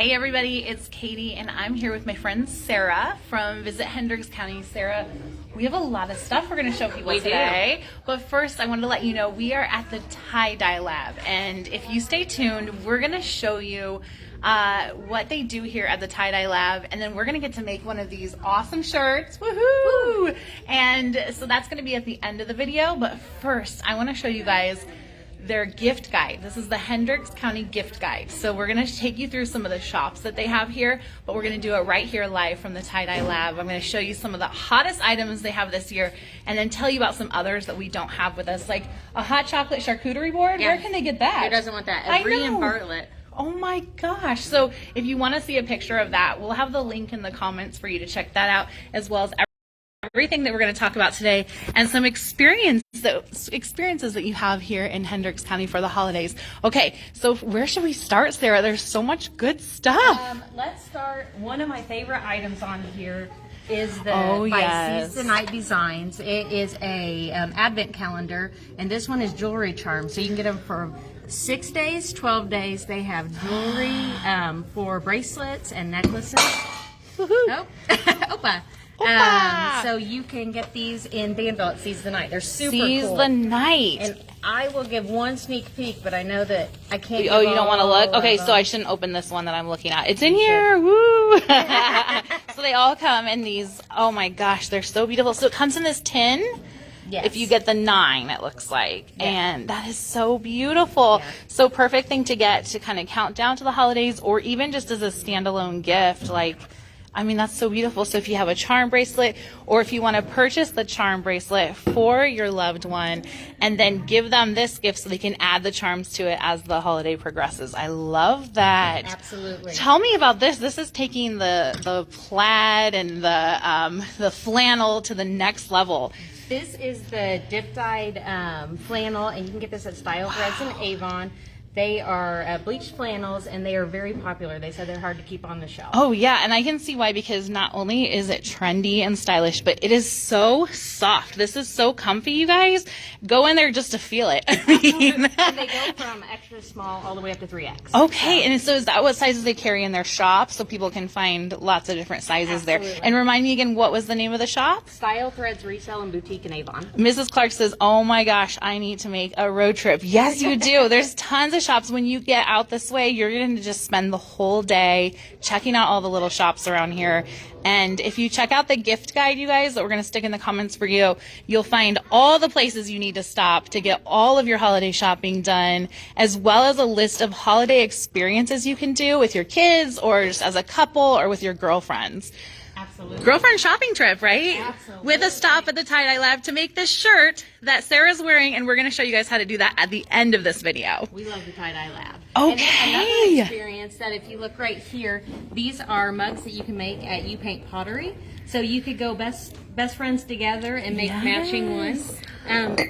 Hey everybody, it's Katie and I'm here with my friend Sarah from Visit Hendricks County. Sarah, we have a lot of stuff we're going to show people today. But first I wanted to let you know we are at the tie-dye lab, and if you stay tuned, we're going to show you what they do here at the tie-dye lab, and then we're going to get to make one of these awesome shirts. Woohoo! And so that's going to be at the end of the video, but first I want to show you guys their gift guide. This is the Hendricks County gift guide. So we're going to take you through some of the shops that they have here, but we're going to do it right here live from the tie-dye lab. I'm going to show you some of the hottest items they have this year, and then tell you about some others that we don't have with us, like a hot chocolate charcuterie board. Yeah. Where can they get that? Who doesn't want that? Every and Bartlett. Oh my gosh. So if you want to see a picture of that, we'll have the link in the comments for you to check that out, as well as everything that we're going to talk about today, and some experiences that you have here in Hendricks County for the holidays. Okay, so where should we start, Sarah? There's so much good stuff. Let's start. One of my favorite items on here is the by Season Night Designs. It is a advent calendar, and this one is jewelry charms. So you can get them for 6 days, 12 days. They have jewelry for bracelets and necklaces. Oh, Opa. So you can get these in Danville at Seize the Night. They're super cool. Seize the Night. And I will give one sneak peek, but I know that I can't. Oh, you don't want to look? Okay, so I shouldn't open this one that I'm looking at. It's in here. Woo! So they all come in these. Oh my gosh, they're so beautiful. So it comes in this tin. Yes. If you get the 9, it looks like. Yeah. And that is so beautiful. Yeah. So perfect thing to get to kind of count down to the holidays, or even just as a standalone gift. Like, I mean, that's so beautiful. So if you have a charm bracelet, or if you want to purchase the charm bracelet for your loved one and then give them this gift so they can add the charms to it as the holiday progresses. I love that. Absolutely. Tell me about this. This is taking the plaid and the flannel to the next level. This is the dip-dyed flannel, and you can get this at Style Threads and Avon. They are bleached flannels, and they are very popular. They said they're hard to keep on the shelf. Oh, yeah, and I can see why, because not only is it trendy and stylish, but it is so soft. This is so comfy, you guys. Go in there just to feel it. I mean, and they go from extra small all the way up to 3X. Okay, and so is that what sizes they carry in their shop, so people can find lots of different sizes there? And remind me again, what was the name of the shop? Style Threads Resale and Boutique in Avon. Mrs. Clark says, oh my gosh, I need to make a road trip. Yes, you do. There's tons of shops. When you get out this way, you're going to just spend the whole day checking out all the little shops around here. And if you check out the gift guide, you guys, that we're going to stick in the comments for you, you'll find all the places you need to stop to get all of your holiday shopping done, as well as a list of holiday experiences you can do with your kids, or just as a couple, or with your girlfriends. Absolutely. Girlfriend shopping trip, right? Absolutely. With a stop at the tie-dye lab to make this shirt that Sarah's wearing, and we're going to show you guys how to do that at the end of this video. We love the tie-dye lab. Okay. And another experience that, if you look right here, these are mugs that you can make at You Paint Pottery. So you could go best friends together and make matching ones.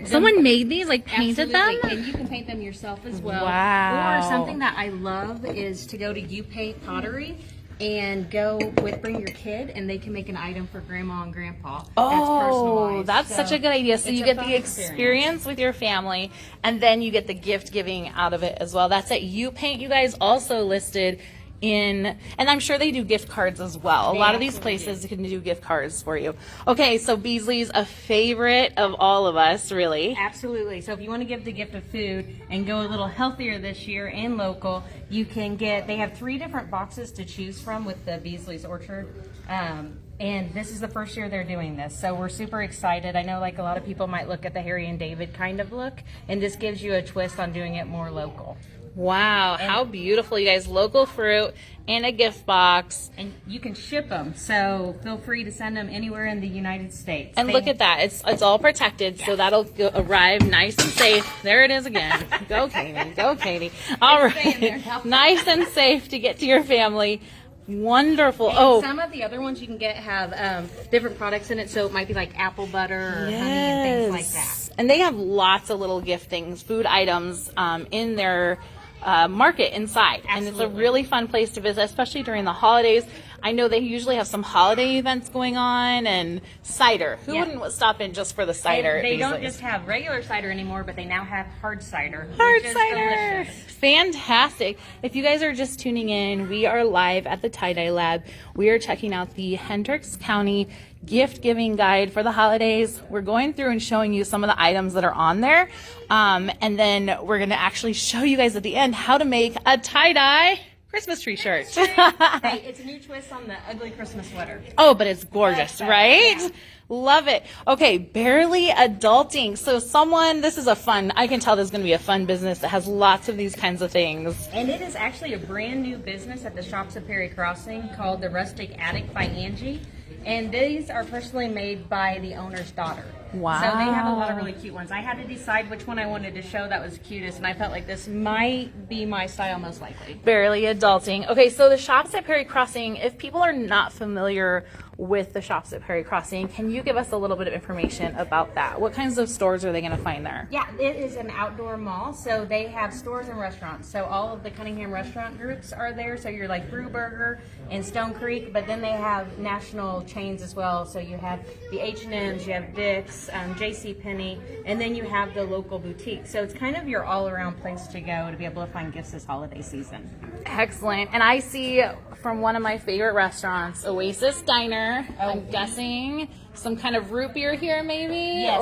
Someone made these, like painted them? And you can paint them yourself as well. Wow. Or something that I love is to go to You Paint Pottery and bring your kid, and they can make an item for grandma and grandpa. Oh, that's such a good idea. So you get the experience with your family, and then you get the gift giving out of it as well. That's at You Paint, you guys, also listed in, and I'm sure they do gift cards as well. A lot of these places can do gift cards for you. Okay, so Beasley's a favorite of all of us, really. Absolutely. So if you want to give the gift of food and go a little healthier this year and local, you can they have 3 different boxes to choose from with the Beasley's Orchard. And this is the first year they're doing this, so we're super excited. I know, like, a lot of people might look at the Harry and David kind of look, and this gives you a twist on doing it more local. Wow, how beautiful, you guys. Local fruit and a gift box. And you can ship them, so feel free to send them anywhere in the United States. And look at that. It's all protected, so that'll arrive nice and safe. There it is again. Go, Katie. Go, Katie. All right. Nice and safe to get to your family. Wonderful. And some of the other ones you can get have different products in it, so it might be like apple butter or honey and things like that. And they have lots of little gift things, food items in their market inside. Absolutely. And it's a really fun place to visit, especially during the holidays. I know they usually have some holiday events going on, and cider. Who wouldn't stop in just for the cider? They don't just have regular cider anymore, but they now have hard cider. Hard which is cider. delicious. Fantastic. If you guys are just tuning in, we are live at the Tie-Dye Lab. We are checking out the Hendricks County gift giving guide for the holidays. We're going through and showing you some of the items that are on there. And then we're going to actually show you guys at the end how to make a tie-dye Christmas tree shirt. Hey, it's a new twist on the ugly Christmas sweater. Oh, but it's gorgeous, right? Yeah. Love it. Okay, barely adulting. So this is I can tell this is going to be a fun business that has lots of these kinds of things. And it is actually a brand new business at the shops at Perry Crossing called the Rustic Attic by Angie. And these are personally made by the owner's daughter. Wow. So they have a lot of really cute ones. I had to decide which one I wanted to show that was cutest, and I felt like this might be my style most likely. Barely adulting. Okay, so the shops at Perry Crossing, if people are not familiar with the shops at Perry Crossing, can you give us a little bit of information about that? What kinds of stores are they going to find there? Yeah, it is an outdoor mall, so they have stores and restaurants. So all of the Cunningham restaurant groups are there, so you're like Brew Burger and Stone Creek, but then they have national chains as well. So you have the H&M's, you have Dick's, JCPenney, and then you have the local boutique. So it's kind of your all-around place to go to be able to find gifts this holiday season. Excellent. And I see from one of my favorite restaurants, Oasis Diner. I'm guessing some kind of root beer here, maybe? Yes,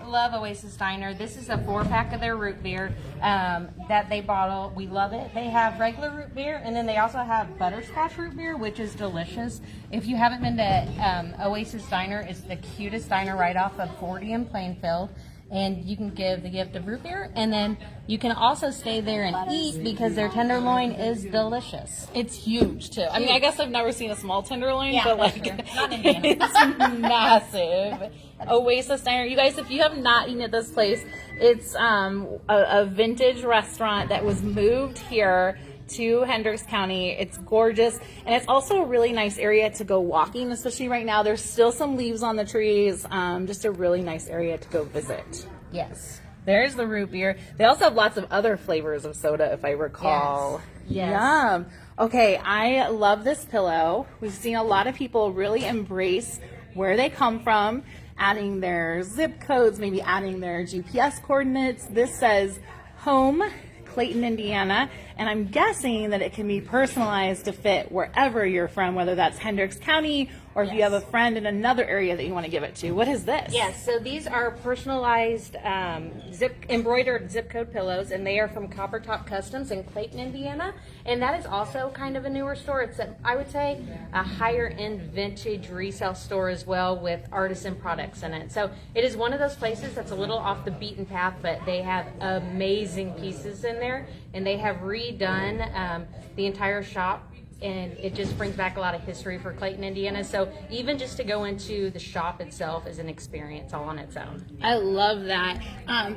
we love Oasis Diner. This is a 4-pack of their root beer that they bottle. We love it. They have regular root beer, and then they also have butterscotch root beer, which is delicious. If you haven't been to Oasis Diner, it's the cutest diner right off of 40 in Plainfield. And you can give the gift of root beer, and then you can also stay there and eat because their tenderloin is delicious. It's huge too. I mean, I guess I've never seen a small tenderloin, Yeah, but like not in Indiana. it's massive. Oasis Diner. You guys, if you have not eaten at this place, it's a vintage restaurant that was moved here to Hendricks County. It's gorgeous, and it's also a really nice area to go walking, especially right now. There's still some leaves on the trees. Just a really nice area to go visit. Yes. There's the root beer. They also have lots of other flavors of soda, if I recall. Yes. Yum. Okay, I love this pillow. We've seen a lot of people really embrace where they come from, adding their zip codes, maybe adding their GPS coordinates. This says home, Clayton, Indiana, and I'm guessing that it can be personalized to fit wherever you're from, whether that's Hendricks County or if you have a friend in another area that you want to give it to. What is this? Yes, so these are personalized embroidered zip code pillows, and they are from Copper Top Customs in Clayton, Indiana, and that is also kind of a newer store. It's, I would say, a higher-end vintage resale store as well with artisan products in it. So it is one of those places that's a little off the beaten path, but they have amazing pieces in there, and they have redone the entire shop. And it just brings back a lot of history for Clayton, Indiana. So even just to go into the shop itself is an experience all on its own. I love that.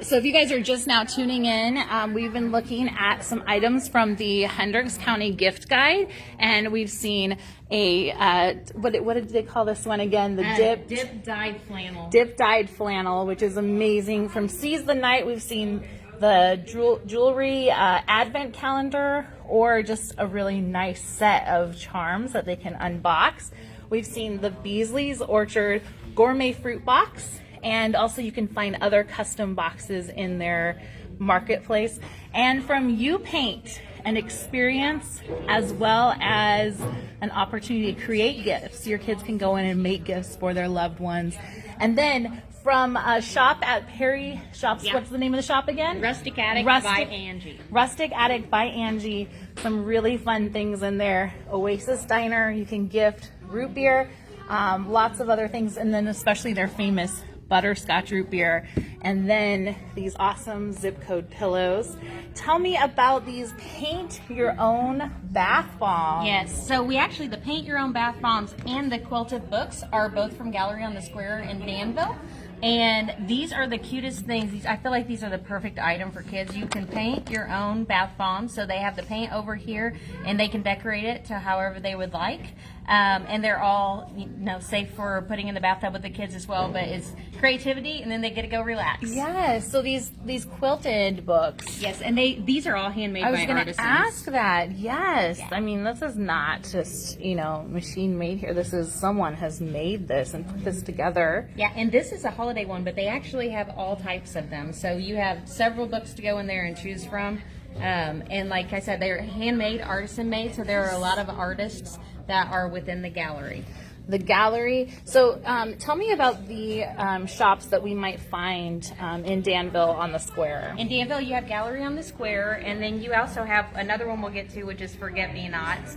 So if you guys are just now tuning in, we've been looking at some items from the Hendricks County gift guide, and we've seen a what did they call this one again? The dip dyed flannel. Dip dyed flannel, which is amazing. From Seize the Night, we've seen the jewelry advent calendar, or just a really nice set of charms that they can unbox. We've seen the Beasley's Orchard gourmet fruit box, and also you can find other custom boxes in their marketplace. And from You Paint, an experience as well as an opportunity to create gifts. Your kids can go in and make gifts for their loved ones. And then from a shop at Perry Shops, what's the name of the shop again? Rustic Attic by Angie. Rustic Attic by Angie. Some really fun things in there. Oasis Diner, you can gift root beer, lots of other things, and then especially their famous butterscotch root beer, and then these awesome zip code pillows. Tell me about these paint your own bath bombs. Yes, so the paint your own bath bombs and the Quilted Books are both from Gallery on the Square in Danville. And these are the cutest things. I feel like these are the perfect item for kids. You can paint your own bath bombs. So they have the paint over here, and they can decorate it to however they would like. And they're all, safe for putting in the bathtub with the kids as well. But it's creativity, and then they get to go relax. Yes. So these quilted books. Yes, and these are all handmade by artisans. I was going to ask that. Yes. Yeah. I mean, this is not just, machine made here. This is someone has made this and put this together. Yeah, and this is a holiday one, but they actually have all types of them. So you have several books to go in there and choose from. And like I said, they're handmade, artisan made, so there are a lot of artists that are within the gallery. The gallery. So tell me about the shops that we might find in Danville on the square. In Danville, you have Gallery on the Square, and then you also have another one we'll get to, which is Forget-Me-Nots,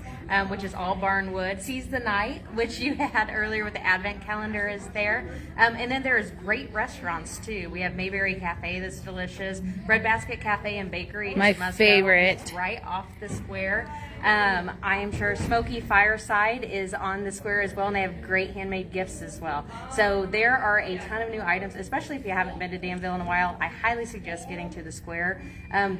which is all barnwood. Seize the Night, which you had earlier with the Advent calendar, is there. And then there's great restaurants, too. We have Mayberry Cafe that's delicious. Breadbasket Cafe and Bakery. My favorite. It's right off the square. I am sure Smoky Fireside is on the square as well, and they have great handmade gifts as well. So there are a ton of new items, especially if you haven't been to Danville in a while. I highly suggest getting to the square.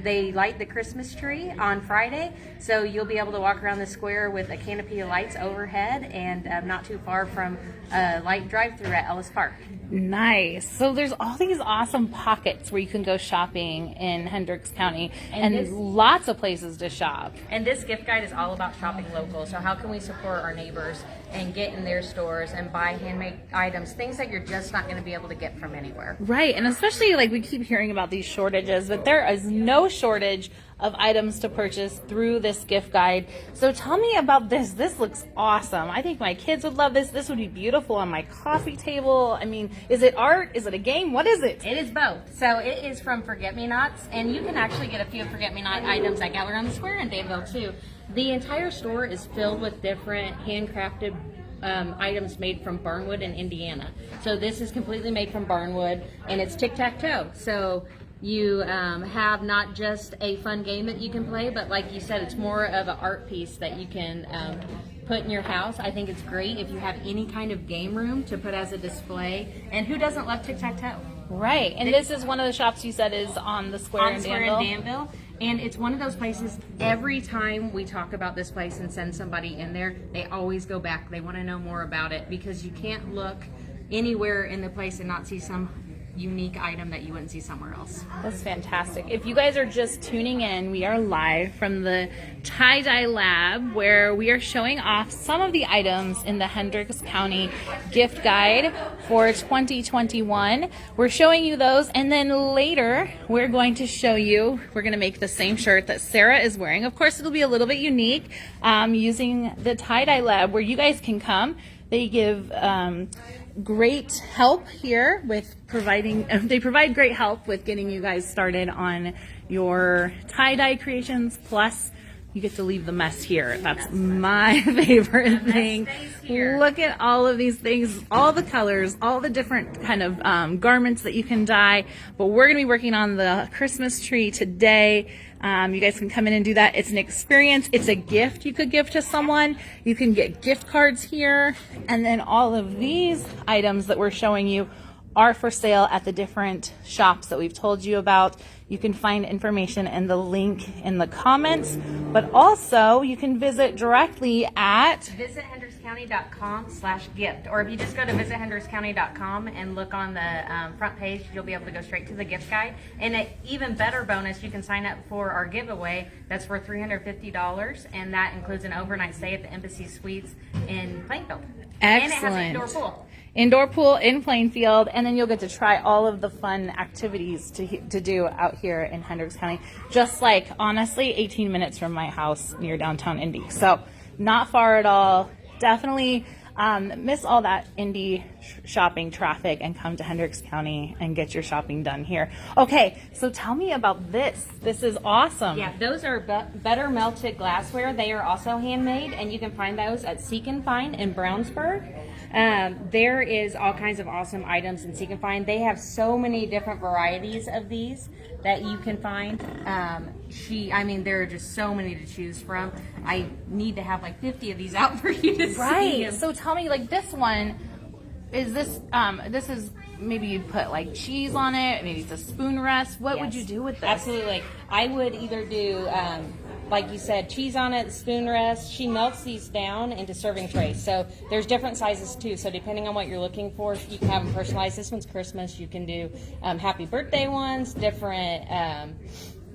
They light the Christmas tree on Friday, so you'll be able to walk around the square with a canopy of lights overhead, and not too far from a light drive-through at Ellis Park. Nice. So there's all these awesome pockets where you can go shopping in Hendricks County, and lots of places to shop. And this gift guide is all about shopping local. So how can we support our neighbors and get in their stores and buy handmade items, things that you're just not going to be able to get from anywhere. Right. And especially like we keep hearing about these shortages, but there is no shortage of items to purchase through this gift guide. So tell me about this. This looks awesome. I think my kids would love this. This would be beautiful on my coffee table. I mean, is it art? Is it a game? What is it? It is both. So it is from Forget-Me-Nots, and you can actually get a few Forget-Me-Not items at Gallery on the Square in Danville too. The entire store is filled with different handcrafted items made from barnwood in Indiana. So this is completely made from barnwood, and it's tic-tac-toe. So you have not just a fun game that you can play, but like you said, it's more of an art piece that you can put in your house. I think it's great if you have any kind of game room to put as a display. And who doesn't love tic-tac-toe? Right. And this is one of the shops you said is on the square in Danville. And it's one of those places, every time we talk about this place and send somebody in there, they always go back. They want to know more about it, because you can't look anywhere in the place and not see some unique item that you wouldn't see somewhere else. That's fantastic. If you guys are just tuning in, we are live from the Tie-Dye Lab, where we are showing off some of the items in the Hendricks County gift guide for 2021. We're showing you those, and then later we're going to make the same shirt that Sarah is wearing. Of course, it'll be a little bit unique, using the Tie-Dye Lab, where you guys can come. They give great help here with they provide great help with getting you guys started on your tie-dye creations, plus you get to leave the mess here. That's my favorite thing. Look at all of these things, all the colors, all the different kind of garments that you can dye. But we're going to be working on the Christmas tree today. You guys can come in and do that. It's an experience. It's a gift you could give to someone. You can get gift cards here. And then all of these items that we're showing you are for sale at the different shops that we've told you about. You can find information in the link in the comments, but also you can visit directly at visithendrickscounty.com/gift, or if you just go to visithendrickscounty.com and look on the front page, you'll be able to go straight to the gift guide. And an even better bonus, you can sign up for our giveaway. That's for $350, and that includes an overnight stay at the Embassy Suites in Plainfield. Excellent. And it has an indoor pool. Indoor pool in Plainfield, and then you'll get to try all of the fun activities to do out here in Hendricks County, just like, honestly, 18 minutes from my house near downtown Indy. So not far at all. Definitely miss all that Indy shopping traffic and come to Hendricks County and get your shopping done here. Okay, so tell me about this. This is awesome. Yeah, those are Better Melted Glassware. They are also handmade, and you can find those at Seek and Find in Brownsburg. There is all kinds of awesome items in Seek and Find. They have so many different varieties of these that you can find. There are just so many to choose from. I need to have like 50 of these out for you to see. Right. So tell me, like, this one, is this, this is, maybe you put like cheese on it, maybe it's a spoon rest. What would you do with this? Absolutely. I would either do like you said, cheese on it, spoon rest. She melts these down into serving trays. So there's different sizes too. So depending on what you're looking for, you can have them personalized. This one's Christmas. You can do happy birthday ones,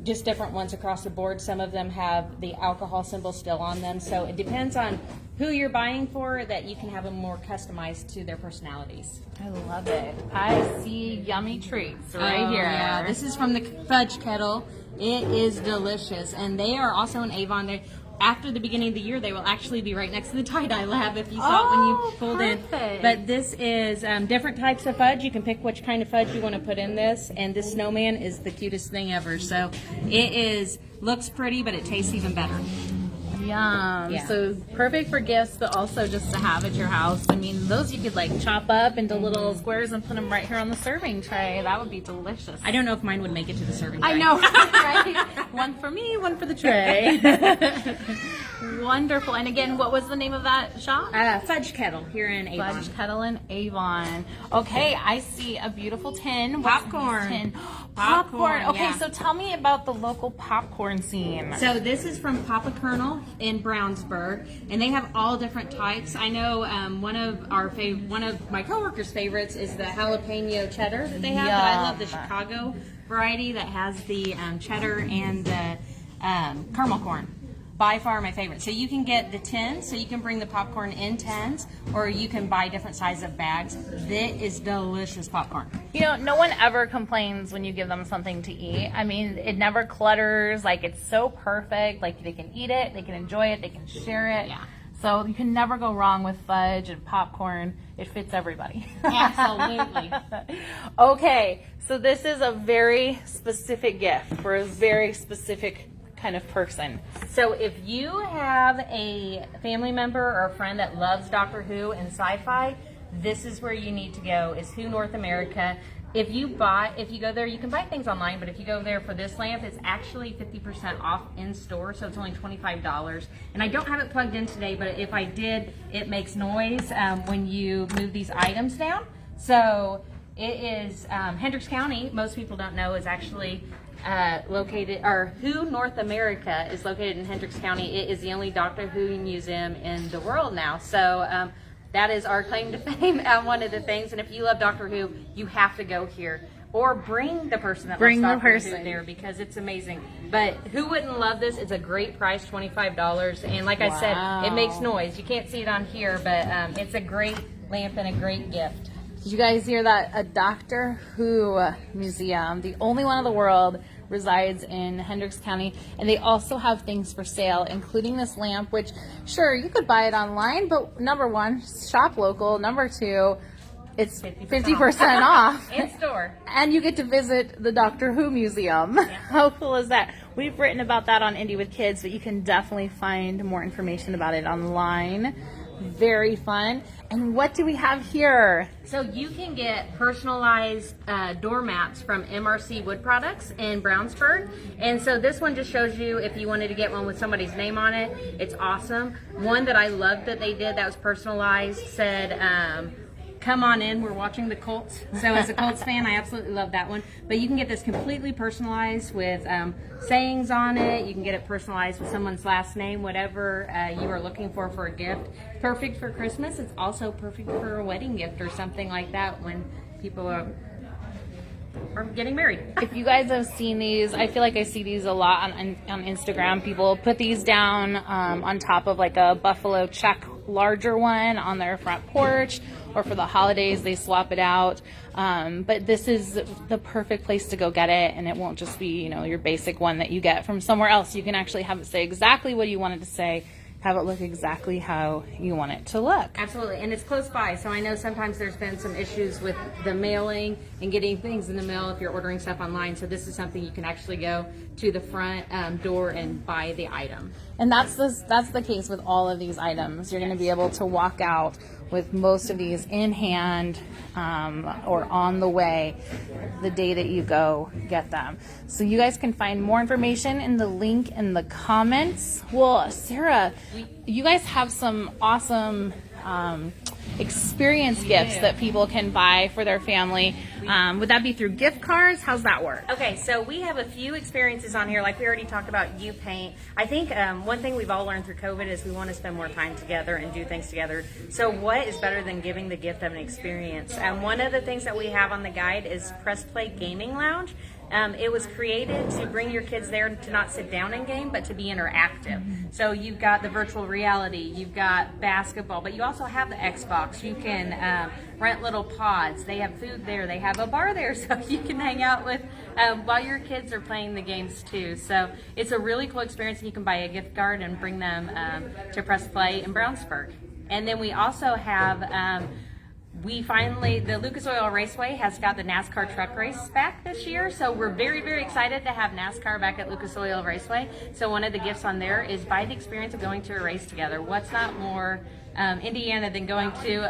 just different ones across the board. Some of them have the alcohol symbol still on them. So it depends on who you're buying for, that you can have them more customized to their personalities. I love it. I see yummy treats right here. Yeah, this is from the Fudge Kettle. It is delicious. And they are also in Avon. After the beginning of the year, they will actually be right next to the tie-dye lab if you saw it when you pulled in. But this is different types of fudge. You can pick which kind of fudge you want to put in this. And this snowman is the cutest thing ever. So it looks pretty, but it tastes even better. Yum. Yeah. So perfect for gifts, but also just to have at your house. I mean, those you could like chop up into little squares and put them right here on the serving tray. That would be delicious. I don't know if mine would make it to the serving tray. I know, right? One for me, one for the tray. Wonderful. And again, what was the name of that shop? Fudge Kettle here in Avon. Fudge Kettle in Avon. Okay, I see a beautiful tin. What's Popcorn. this tin? Popcorn. Okay, yeah. so tell me about the local popcorn scene. So this is from Papa Kernel in Brownsburg, and they have all different types. I know one of my coworkers' favorites is the jalapeno cheddar that they have, but I love the Chicago variety that has the cheddar and the caramel corn. By far my favorite. So you can get the tins, so you can bring the popcorn in tins, or you can buy different sizes of bags. This is delicious popcorn. You know, no one ever complains when you give them something to eat. I mean, it never clutters. Like, it's so perfect. Like, they can eat it, they can enjoy it, they can share it. Yeah. So you can never go wrong with fudge and popcorn. It fits everybody. Absolutely. Okay, so this is a very specific gift for a very specific kind of person. So if you have a family member or a friend that loves Doctor Who and sci-fi, this is where you need to go, is Who North America. If you go there, you can buy things online, but if you go there for this lamp, it's actually 50% off in store, so it's only $25. And I don't have it plugged in today, but if I did, it makes noise when you move these items down. So it is Hendricks County, most people don't know, is actually Who North America is located in Hendricks County. It is the only Doctor Who museum in the world now. So that is our claim to fame and one of the things. And if you love Doctor Who, you have to go here. Or bring the person that loves Doctor Who there, because it's amazing. But who wouldn't love this? It's a great price, $25. And like I said, it makes noise. You can't see it on here, but it's a great lamp and a great gift. Did you guys hear that? A Doctor Who museum, the only one in the world, resides in Hendricks County, and they also have things for sale, including this lamp, which, sure, you could buy it online, but number one, shop local. Number two, it's 50% off. In store. And you get to visit the Doctor Who museum. Yeah. How cool is that? We've written about that on Indie with Kids, but you can definitely find more information about it online. Very fun. And what do we have here? So you can get personalized doormats from MRC Wood Products in Brownsburg. And so this one just shows you if you wanted to get one with somebody's name on it. It's awesome. One that I loved that they did that was personalized said, come on in, we're watching the Colts. So as a Colts fan, I absolutely love that one. But you can get this completely personalized with sayings on it. You can get it personalized with someone's last name, whatever you are looking for a gift. Perfect for Christmas. It's also perfect for a wedding gift or something like that when people are getting married. If you guys have seen these, I feel like I see these a lot on Instagram. People put these down on top of like a buffalo check larger one on their front porch, or for the holidays they swap it out. But this is the perfect place to go get it, and it won't just be, your basic one that you get from somewhere else. You can actually have it say exactly what you want it to say, have it look exactly how you want it to look. Absolutely, and it's close by, so I know sometimes there's been some issues with the mailing and getting things in the mail if you're ordering stuff online, so this is something you can actually go to the front door and buy the item. And that's the case with all of these items. You're going to be able to walk out with most of these in hand or on the way the day that you go get them. So you guys can find more information in the link in the comments. Well, Sarah, you guys have some awesome experience gifts that people can buy for their family. Would that be through gift cards? How's that work? Okay, so we have a few experiences on here. Like we already talked about, you paint. I think one thing we've all learned through COVID is we want to spend more time together and do things together. So what is better than giving the gift of an experience? One of the things that we have on the guide is Press Play Gaming Lounge. It was created to bring your kids there to not sit down and game, but to be interactive. So you've got the virtual reality, you've got basketball, but you also have the Xbox. You can rent little pods. They have food there. They have a bar there, so you can hang out with while your kids are playing the games too. So it's a really cool experience, and you can buy a gift card and bring them to Press Play in Brownsburg. And then we also have the Lucas Oil Raceway has got the NASCAR truck race back this year, so we're very, very excited to have NASCAR back at Lucas Oil Raceway. So one of the gifts on there is buy the experience of going to a race together. What's not more Indiana than going to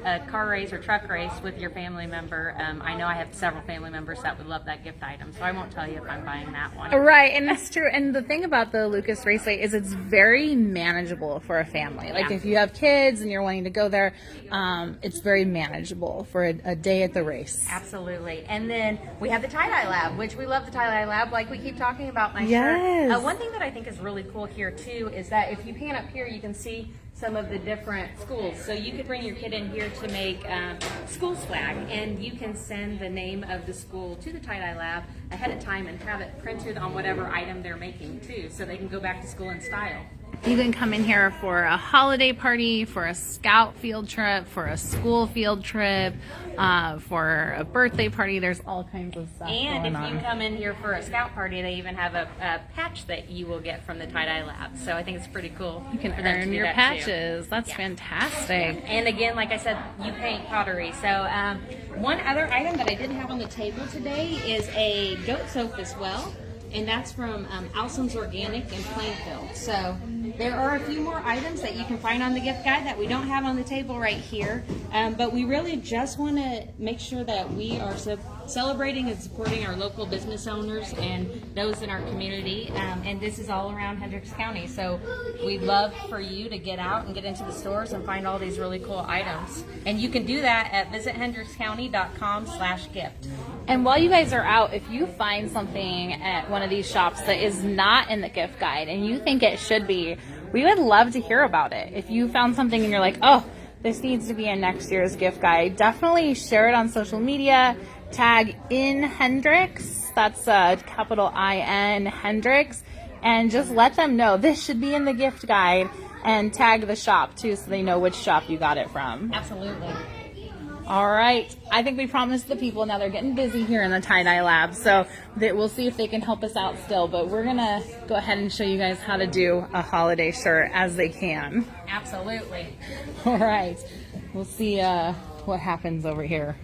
a car race or truck race with your family member? I know I have several family members that would love that gift item, so I won't tell you if I'm buying that one. Right, and that's true. And the thing about the Lucas Raceway is it's very manageable for a family. Like if you have kids and you're wanting to go there, it's very manageable for a day at the race. Absolutely. And then we have the tie-dye lab, which we love the tie-dye lab, like we keep talking about my shirt. One thing that I think is really cool here too is that if you pan up here, you can see some of the different schools. So you could bring your kid in here to make school swag, and you can send the name of the school to the tie-dye lab ahead of time and have it printed on whatever item they're making too, so they can go back to school in style. You can come in here for a holiday party, for a scout field trip, for a school field trip, for a birthday party. There's all kinds of stuff and going if on. You come in here for a scout party, they even have a patch that you will get from the tie-dye lab. So I think it's pretty cool. You can earn your patches. Too. That's fantastic. And again, like I said, you paint pottery. So one other item that I didn't have on the table today is a goat soap as well. And that's from Alson's Organic in Plainfield. So there are a few more items that you can find on the gift guide that we don't have on the table right here. But we really just want to make sure that we are celebrating and supporting our local business owners and those in our community. And this is all around Hendricks County. So we'd love for you to get out and get into the stores and find all these really cool items. And you can do that at visithendrickscounty.com/gift. And while you guys are out, if you find something at one of these shops that is not in the gift guide and you think it should be, we would love to hear about it. If you found something and you're like, oh, this needs to be in next year's gift guide, definitely share it on social media. Tag in Hendricks, that's capital I-N Hendricks, and just let them know this should be in the gift guide, and tag the shop too so they know which shop you got it from. Absolutely. All right, I think we promised the people, now they're getting busy here in the tie-dye lab, so we'll see if they can help us out still, but we're gonna go ahead and show you guys how to do a holiday shirt as they can. Absolutely. All right, we'll see what happens over here.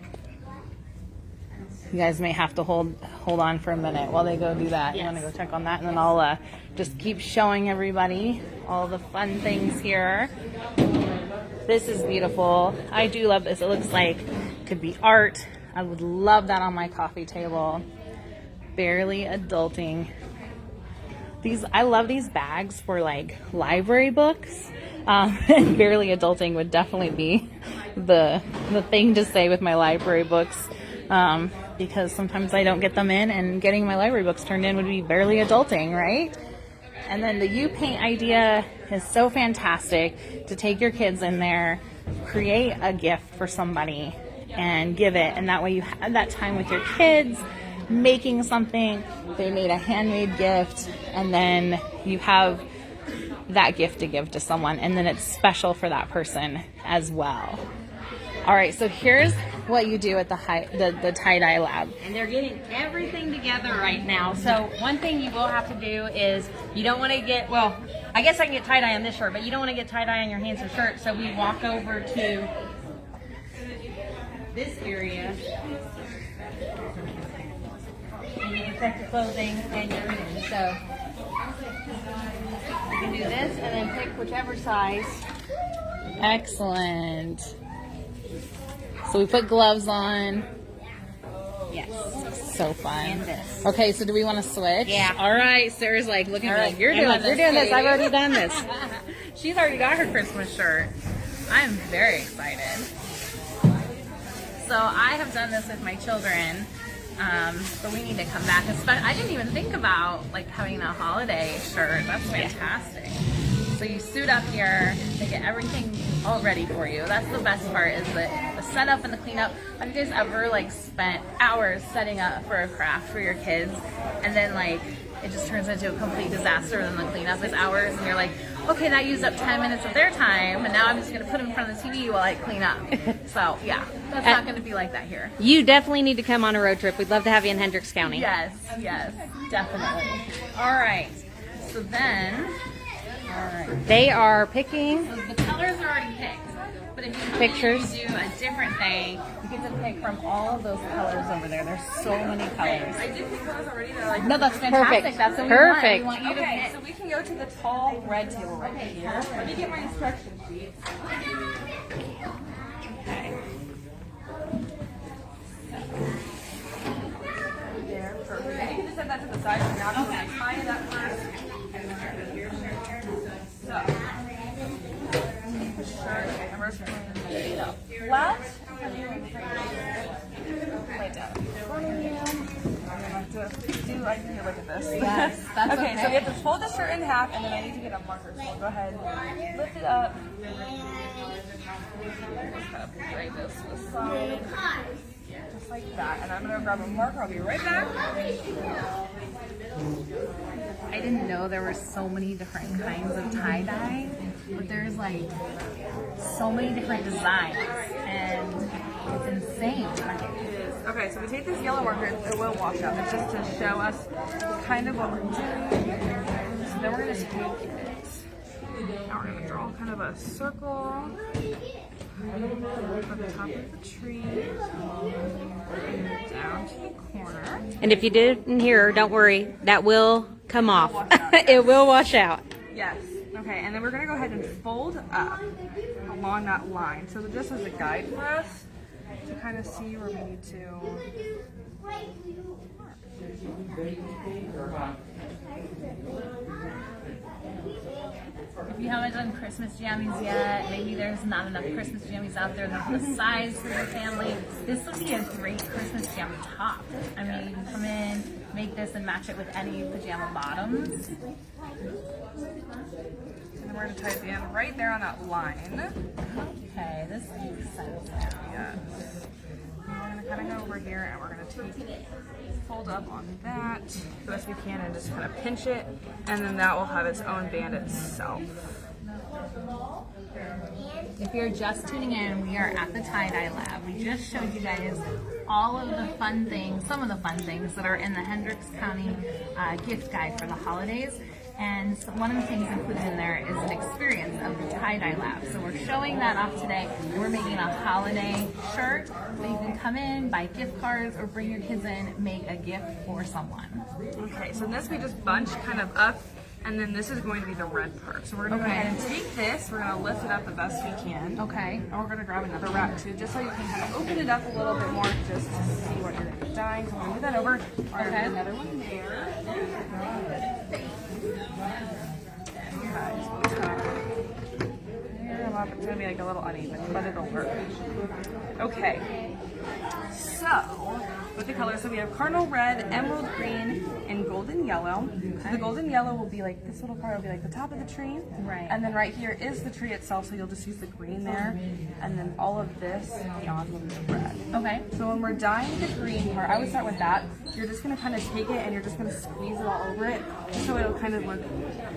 You guys may have to hold on for a minute while they go do that. Yes. You want to go check on that, and then I'll just keep showing everybody all the fun things here. This is beautiful. I do love this. It looks like it could be art. I would love that on my coffee table. Barely Adulting. I love these bags for like library books. And Barely Adulting would definitely be the thing to say with my library books. Because sometimes I don't get them in, and getting my library books turned in would be barely adulting, right? And then the You Paint idea is so fantastic, to take your kids in there, create a gift for somebody, and give it. And that way you have that time with your kids, making something. They made a handmade gift, and then you have that gift to give to someone, and then it's special for that person as well. All right, so here's what you do at the tie-dye lab. And they're getting everything together right now. So one thing you will have to do is, you don't want to get, well, I guess I can get tie-dye on this shirt, but you don't want to get tie-dye on your hands and shirt. So we walk over to this area. And you protect your clothing and you're in. So you can do this and then pick whichever size. Excellent. So we put gloves on. Yes. So fun. And this. Okay, so do we want to switch? Yeah. All right. Sarah's like looking All right. like, you're doing this. I've already done this. She's already got her Christmas shirt. I'm very excited. So I have done this with my children, but we need to come back. I didn't even think about like having a holiday shirt. That's fantastic. So you suit up here, they get everything all ready for you. That's the best part, is the setup and the cleanup. Have you guys ever like spent hours setting up for a craft for your kids, and then like it just turns into a complete disaster, and the cleanup is hours, and you're like, okay, that used up 10 minutes of their time, and now I'm just gonna put them in front of the TV while I clean up. So yeah, that's not gonna be like that here. You definitely need to come on a road trip. We'd love to have you in Hendricks County. Yes, definitely. All right, so then, they are picking. So the colors are already picked. But if you Pictures. do a different thing, you get to pick from all of those colors over there. There's so many colors. I did pick those already. They're like, No, that's fantastic. Perfect. That's what Perfect. we want. We want you to okay, pick. so we can go to the tall red table right here. Let me get my instruction sheet. Okay. There, perfect. And you can just set that to the side for now. Okay. Tie it up first. So. Shirt. Okay, and we're just going to flat. Lay down. I can look at this. Yes, that's okay, so we have to fold the shirt in half, and then I need to get a marker. So we'll go ahead, lift it up. Just kind of drag this to the side. Just like that. And I'm going to grab a marker. I'll be right back. I didn't know there were so many different kinds of tie-dye, but there's like so many different designs, and it's insane. Okay, so we take this yellow marker, it will wash out. It's just to show us kind of what we're doing. So then we're going to take it. Now we're going to draw kind of a circle from the top of the tree down to the corner. And if you didn't hear, don't worry, that will come off. It will wash out. Yes. Okay, and then we're going to go ahead and fold up along that line. So just as a guide for us to kind of see where we need to. If you haven't done Christmas jammies yet, maybe there's not enough Christmas jammies out there that are the size for your family, this would be a great Christmas jam top. I mean, you can come in, make this, and match it with any pajama bottoms. And then we're going to tie it the end right there on that line. Okay, this makes sense now. Yes. And we're going to kind of go over here, and we're going to fold up on that the best we can and just kind of pinch it, and then that will have its own band itself. If you're just tuning in, we are at the tie-dye lab. We just showed you guys all of the fun things, some of the fun things that are in the Hendricks County gift guide for the holidays. And so one of the things included in there is an experience of the tie-dye lab. So we're showing that off today. We're making a holiday shirt, so you can come in, buy gift cards, or bring your kids in, make a gift for someone. Okay, so this we just bunch kind of up, and then this is going to be the red part. So we're going to go ahead and take this, we're going to lift it up the best we can. Okay. And we're going to grab another wrap too, just so you can kind of open it up a little bit more, just to see what you're going to be dyeing. So I'm going to move that over. Okay. Another one there. It's going to be like a little uneven, but it'll work. Okay. So, with the colors, so we have cardinal red, emerald green, and golden yellow. So the golden yellow will be like, this little part will be like the top of the tree. Right. And then right here is the tree itself, so you'll just use the green there. And then all of this beyond will be the red. Okay. So when we're dyeing the green part, I would start with that. You're just going to kind of take it and you're just going to squeeze it all over it, so it'll kind of look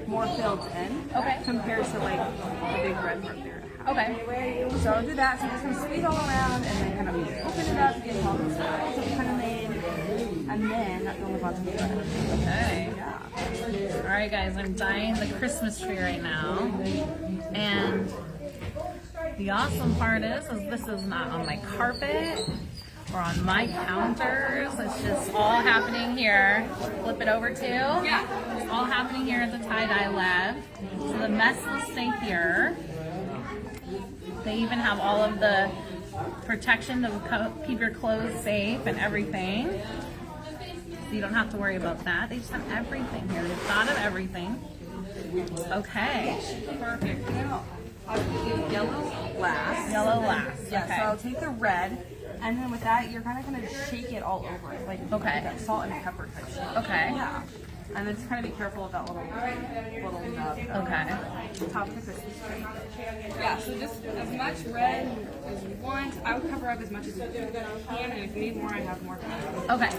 more filled in. Okay. Compared to like the big red part there. Okay. So I'll do that. So I'm just going to squeeze all around and then kind of open it up, get all the swirls that we kind of made, and then we'll move on to the red. Okay. Yeah. All right, guys, I'm dyeing the Christmas tree right now, and the awesome part is this is not on my carpet or on my counters. It's just all happening here. Flip it over too. Yeah. It's all happening here at the tie-dye lab. So the mess will stay here. They even have all of the protection to keep your clothes safe and everything. So you don't have to worry about that. They just have everything here. They've thought of everything. Okay. Perfect. Now, I'll use yellow last. Yellow last. Yeah, Okay. so I'll take the red, and then with that, you're kind of going to shake it all over, like that salt and pepper type shit. Okay. Yeah. And then just kind of be careful of that little nub. Okay. Top of the Christmas tree. Yeah, so just as much red as you want. I would cover up as much as you can, and if you need more, I have more. Okay.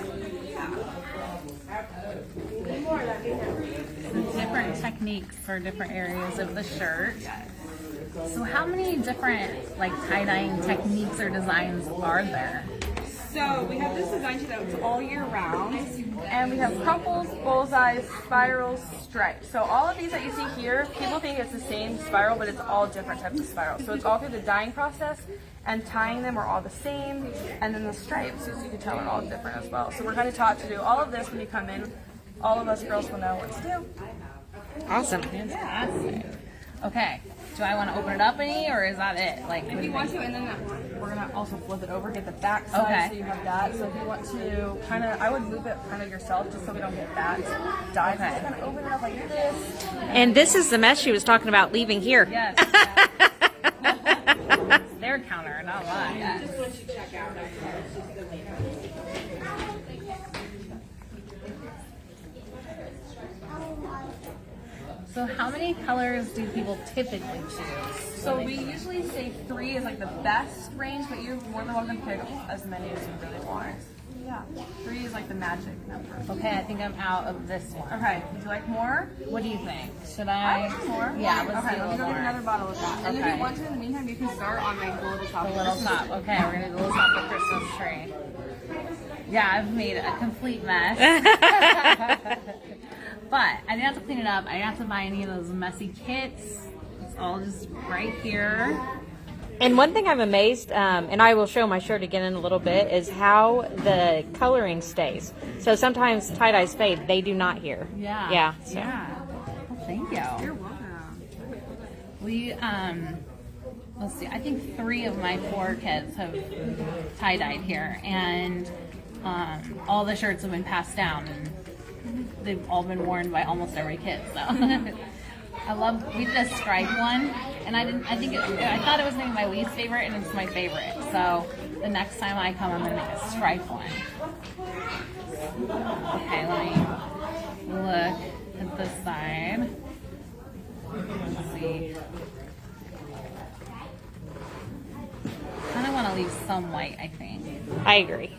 So different techniques for different areas of the shirt. So how many different like tie-dyeing techniques or designs are there? So we have this design sheet that's all year round, and we have crumples, bullseyes, spirals, stripes. So all of these that you see here, people think it's the same spiral, but it's all different types of spirals. So it's all through the dyeing process, and tying them are all the same, and then the stripes, as you can tell, are all different as well. So we're kind of taught to do all of this when you come in. All of us girls will know what to do. Awesome. Fantastic. Okay. Do I want to open it up any, or is that it? Like, If you want to, and then we're gonna also flip it over, get the back side, so you have that. So if you want to, kind of, I would move it kind of yourself, just so we don't get that dye. So just kind of open it up like this. And this is the mess she was talking about leaving here. Yes. It's their counter, not mine. Yes. So how many colors do people typically choose? So we usually say 3 is like the best range, but you're more than welcome to pick as many as you really want. Yeah, 3 is like the magic number. Okay, I think I'm out of this one. Okay, would you like more? What do you think? Should I I? like more. Yeah, let's okay, do a let me go little get more. another bottle of that. And if Okay. you want to, in the meantime, you can start on like the little top. The little top. Okay, we're gonna do the little top of the Christmas tree. Yeah, I've made a complete mess. But I didn't have to clean it up. I didn't have to buy any of those messy kits. It's all just right here. And one thing I'm amazed, and I will show my shirt again in a little bit, is how the coloring stays. So sometimes tie-dyes fade. They do not here. Yeah. Yeah. So. Yeah. Well, thank you. You're welcome. We, let's see, I think 3 of my 4 kids have tie-dyed here, and all the shirts have been passed down, and they've all been worn by almost every kid, so. We did a stripe one, and I thought it was maybe my least favorite, and it's my favorite, so the next time I come, I'm gonna make a stripe one. Okay, let me look at this side. Let's see. Kind of want to leave some white, I think. I agree.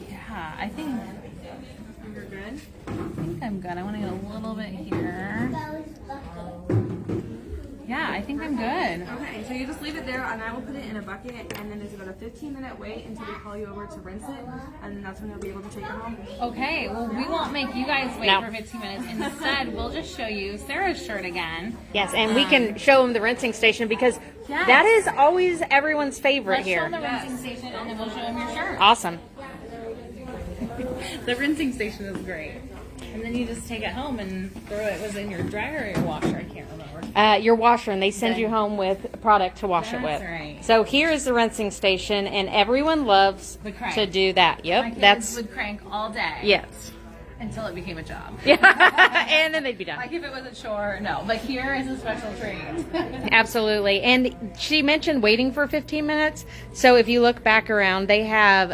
Yeah, I think You're good? I'm good. I want to get a little bit here. Yeah, I think I'm good. Okay, so you just leave it there, and I will put it in a bucket, and then there's about a 15-minute wait until we call you over to rinse it, and then that's when you'll be able to take it home. Okay, well, we won't make you guys wait No. for 15 minutes. Instead, we'll just show you Sarah's shirt again. Yes, and we can show them the rinsing station because Yes. that is always everyone's favorite Let's show here. them the rinsing station, and then we'll show them your shirt. Awesome. The rinsing station is great. And then you just take it home and throw it. Was it in your dryer or your washer? I can't remember. Your washer, and they send Okay. you home with a product to wash it That's with. right. So here is the rinsing station, and everyone loves The crank. to do that. My Yep, kids that's would crank all day. yes. Until it became a job. Yeah, and then they'd be done. Like if it was a chore, no. But here is a special treat. Absolutely. And she mentioned waiting for 15 minutes. So if you look back around, they have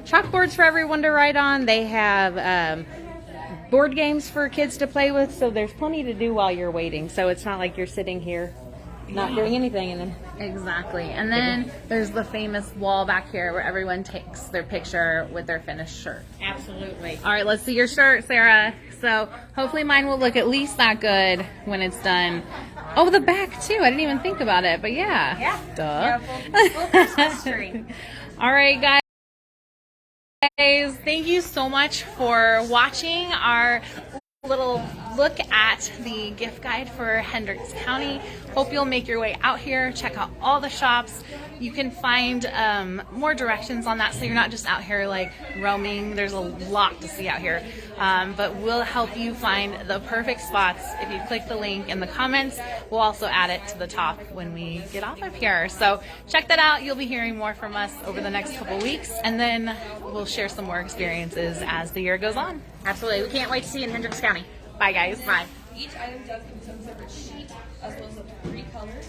chalkboards for everyone to write on. They have board games for kids to play with. So there's plenty to do while you're waiting. So it's not like you're sitting here not doing anything. And then Exactly. And then there's the famous wall back here where everyone takes their picture with their finished shirt. absolutely. All right, let's see your shirt, Sarah. So hopefully mine will look at least that good when it's done. Oh, the back too. I didn't even think about it, but yeah. Yeah. Duh. Full Christmas tree. All right, guys. Thank you so much for watching our little look at the gift guide for Hendricks County. Hope you'll make your way out here, check out all the shops. You can find more directions on that so you're not just out here like roaming. There's a lot to see out here, but we'll help you find the perfect spots if you click the link in the comments. We'll also add it to the top when we get off of here. So check that out. You'll be hearing more from us over the next couple weeks, and then we'll share some more experiences as the year goes on. Absolutely. We can't wait to see you in Hendricks County. Bye, guys. Bye. Each item does come with its own separate sheet, as well as the 3 colors.